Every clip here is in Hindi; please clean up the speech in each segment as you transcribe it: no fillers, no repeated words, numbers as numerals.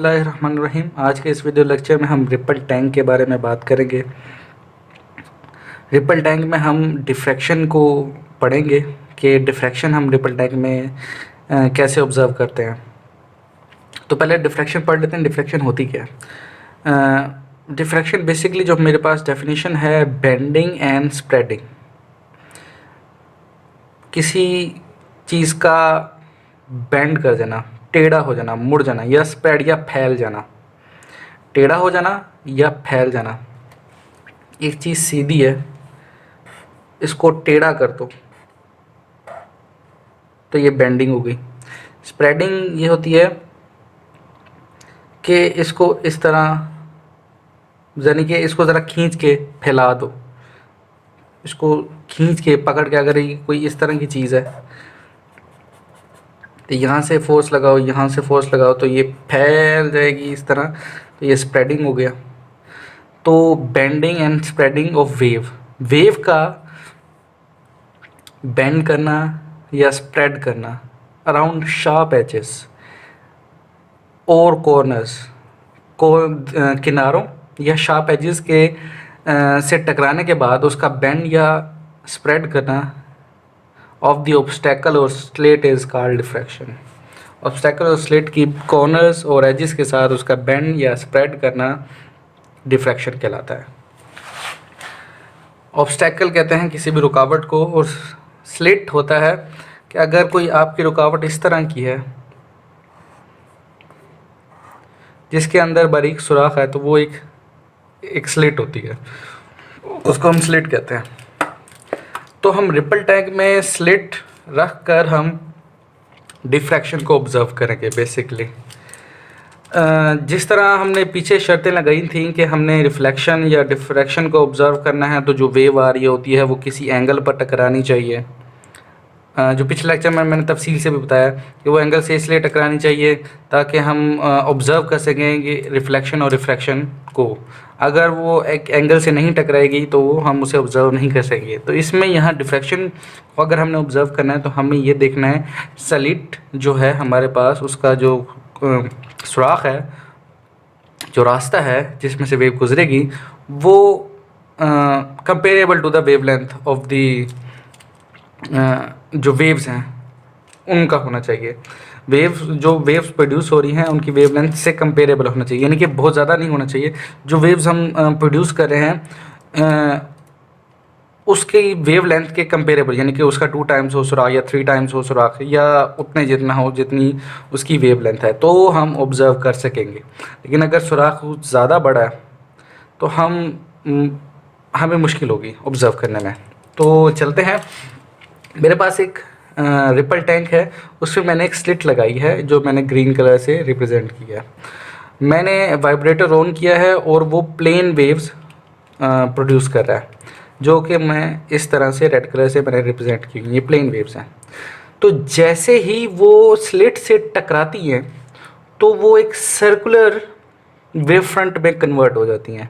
बिस्मिल्लाहिर्रहमानिर्रहीम। आज के इस वीडियो लेक्चर में हम रिपल टैंक के बारे में बात करेंगे। रिपल टैंक में हम डिफ्रैक्शन को पढ़ेंगे कि डिफ्रैक्शन हम रिपल टैंक में कैसे ऑब्ज़र्व करते हैं। तो पहले डिफ्रैक्शन पढ़ लेते हैं। डिफ्रैक्शन होती क्या है? डिफ्रैक्शन बेसिकली जो मेरे पास डेफिनेशन है, बेंडिंग एंड स्प्रेडिंग। किसी चीज़ का बेंड कर देना, टेढ़ा हो जाना, मुड़ जाना, या स्प्रेड या फैल जाना। टेढ़ा हो जाना या फैल जाना। एक चीज़ सीधी है, इसको टेढ़ा कर दो तो ये बेंडिंग हो गई। स्प्रेडिंग ये होती है कि इसको इस तरह, यानी कि इसको ज़रा खींच के फैला दो। इसको खींच के पकड़ के, अगर ये कोई इस तरह की चीज़ है तो यहाँ से फोर्स लगाओ, यहाँ से फोर्स लगाओ तो ये फैल जाएगी इस तरह, तो ये स्प्रेडिंग हो गया। तो bending and spreading of wave, wave का बेंड करना या स्प्रेड करना अराउंड शार्प एजेस और कॉर्नर्स को, किनारों या शार्प एजेस के से टकराने के बाद उसका बेंड या स्प्रेड करना ऑफ द ऑब्स्टेकल और slate is called diffraction. Obstacle और स्लेट की कॉर्नर्स और एजेस के साथ उसका बेंड या स्प्रेड करना डिफ्रैक्शन कहलाता है। ऑब्स्टेकल कहते हैं किसी भी रुकावट को, और स्लिट होता है कि अगर कोई आपकी रुकावट इस तरह की है जिसके अंदर बारीक सुराख है, तो वो एक स्लिट होती है, उसको हम स्लिट कहते हैं। तो हम रिपल टैंक में स्लिट रख कर हम डिफ्रैक्शन को ऑब्ज़र्व करेंगे बेसिकली। जिस तरह हमने पीछे शर्तें लगाई थी कि हमने रिफ्लेक्शन या डिफ्रैक्शन को ऑब्ज़र्व करना है, तो जो वेव आ रही होती है वो किसी एंगल पर टकरानी चाहिए। जो पिछले लेक्चर में मैंने तफसील से भी बताया कि वो एंगल से इसलिए टकरानी चाहिए ताकि हम ऑब्ज़र्व कर सकें कि रिफ्लेक्शन और रिफ्रैक्शन को। अगर वो एक एंगल से नहीं टकराएगी तो हम उसे ऑब्ज़र्व नहीं कर सकेंगे। तो इसमें यहाँ डिफ्रैक्शन को अगर हमने ऑब्ज़र्व करना है तो हमें ये देखना है स्लिट जो है हमारे पास, उसका जो सुराख है, जो रास्ता है जिसमें से वेव गुजरेगी, वो comparable to the wavelength of the जो वेव्स हैं उनका होना चाहिए। वेव्स प्रोड्यूस हो रही हैं उनकी वेवलेंथ से कंपेरेबल होना चाहिए, यानी कि बहुत ज़्यादा नहीं होना चाहिए। जो वेव्स हम प्रोड्यूस कर रहे हैं उसकी वेवलेंथ के कंपेरेबल, यानी कि उसका 2 टाइम्स हो सुराख या 3 टाइम्स हो सुराख, या उतने जितना हो जितनी उसकी वेवलेंथ है, तो हम ऑब्ज़र्व कर सकेंगे। लेकिन अगर सुराख ज़्यादा बड़ा है तो हमें मुश्किल होगी ऑब्ज़र्व करने में। तो चलते हैं। मेरे पास एक रिपल टैंक है, उसमें मैंने एक स्लिट लगाई है जो मैंने ग्रीन कलर से रिप्रेजेंट किया है। मैंने वाइब्रेटर ऑन किया है और वो प्लेन वेव्स प्रोड्यूस कर रहा है, जो कि मैं इस तरह से रेड कलर से मैंने रिप्रेजेंट की, ये प्लेन वेव्स हैं। तो जैसे ही वो स्लिट से टकराती हैं तो वो एक सर्कुलर वेव फ्रंट में कन्वर्ट हो जाती हैं।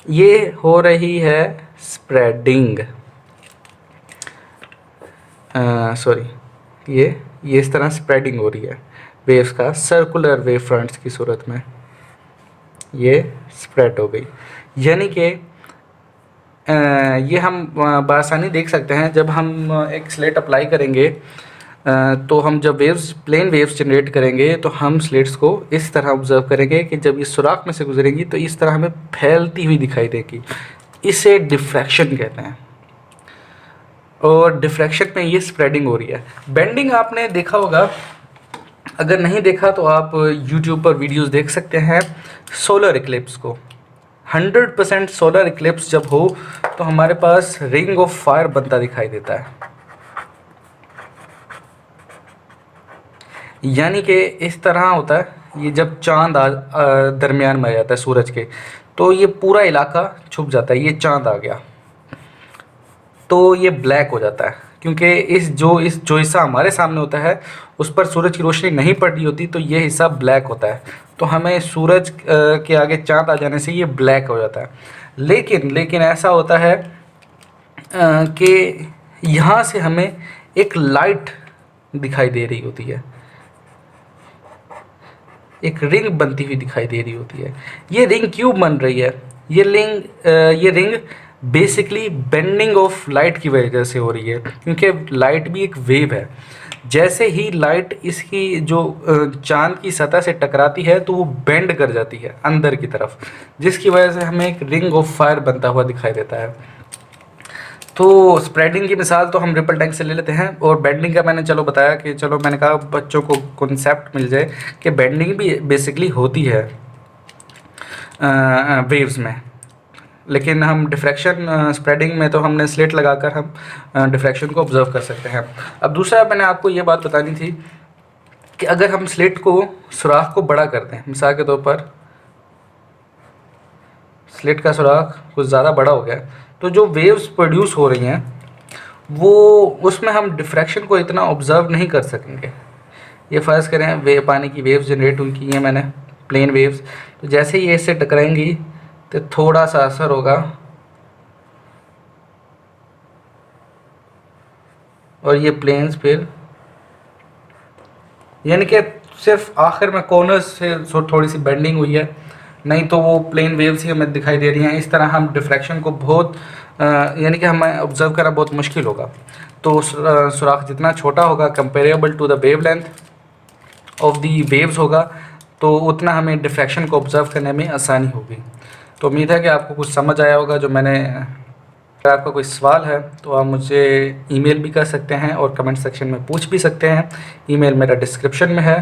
ये हो रही है स्प्रेडिंग। सॉरी, ये इस तरह स्प्रेडिंग हो रही है वेव्स का सर्कुलर वेव फ्रंट्स की सूरत में। ये स्प्रेड हो गई, यानी कि ये हम बआसानी देख सकते हैं। जब हम एक स्लेट अप्लाई करेंगे तो हम जब प्लेन वेव्स जनरेट करेंगे तो हम स्लेट्स को इस तरह ऑब्ज़र्व करेंगे कि जब ये सुराख में से गुजरेंगी तो इस तरह हमें फैलती हुई दिखाई देगी। इसे डिफ्रैक्शन कहते हैं। और डिफ्रैक्शन में ये स्प्रेडिंग हो रही है। बेंडिंग आपने देखा होगा, अगर नहीं देखा तो आप यूट्यूब पर वीडियोस देख सकते हैं सोलर इक्लिप्स को। 100% सोलर इक्लिप्स जब हो तो हमारे पास रिंग ऑफ फायर बनता दिखाई देता है, यानी कि इस तरह होता है। ये जब चांद दरमियान में आ जाता है सूरज के, तो ये पूरा इलाका छुप जाता है। ये चांद आ गया तो ये ब्लैक हो जाता है, क्योंकि इस जो हिस्सा हमारे सामने होता है उस पर सूरज की रोशनी नहीं पड़ रही होती, तो ये हिस्सा ब्लैक होता है। तो हमें सूरज के आगे चांद आ जाने से ये ब्लैक हो जाता है। लेकिन ऐसा होता है कि यहाँ से हमें एक लाइट दिखाई दे रही होती है। एक रिंग बनती हुई दिखाई दे रही होती है। ये रिंग क्यों बन रही है? ये ring basically bending of light की वजह से हो रही है, क्योंकि लाइट भी एक वेव है। जैसे ही लाइट इसकी जो चांद की सतह से टकराती है तो वो बेंड कर जाती है अंदर की तरफ, जिसकी वजह से हमें एक रिंग ऑफ फायर बनता हुआ दिखाई देता है। तो स्प्रेडिंग की मिसाल तो हम रिपल टैंक से ले लेते हैं, और बेंडिंग का मैंने चलो बताया कि चलो मैंने कहा बच्चों को कॉन्सेप्ट मिल जाए कि बेंडिंग भी बेसिकली होती है वेव्स में। लेकिन हम डिफ्रैक्शन स्प्रेडिंग में तो हमने स्लिट लगाकर हम डिफ्रैक्शन को ऑब्जर्व कर सकते हैं। अब दूसरा मैंने आपको ये बात बतानी थी कि अगर हम स्लिट को सुराख को बड़ा करते हैं, मिसाल के तौर पर स्लिट का सुराख कुछ ज़्यादा बड़ा हो गया, तो जो वेव्स प्रोड्यूस हो रही हैं वो उसमें हम डिफ्रैक्शन को इतना ऑब्जर्व नहीं कर सकेंगे। ये फ़र्ज़ करें पानी की वेव्स जनरेट हुई की हैं मैंने, प्लेन वेव्स, तो जैसे ही ये इससे टकराएंगी तो थोड़ा सा असर होगा और ये प्लेन्स फिर यानी कि सिर्फ आखिर में कॉर्नर्स से थोड़ी सी बेंडिंग हुई है, नहीं तो वो प्लेन वेव्स ही हमें दिखाई दे रही हैं। इस तरह हम डिफ्रैक्शन को बहुत यानी कि हमें ऑब्जर्व करना बहुत मुश्किल होगा। तो सुराख जितना छोटा होगा comparable to the wavelength of the waves होगा, तो उतना हमें डिफ्रैक्शन को ऑब्जर्व करने में आसानी होगी। तो उम्मीद है कि आपको कुछ समझ आया होगा जो मैंने। अगर आपका कोई सवाल है तो आप मुझे ईमेल भी कर सकते हैं और कमेंट सेक्शन में पूछ भी सकते हैं। ईमेल मेरा डिस्क्रिप्शन में है।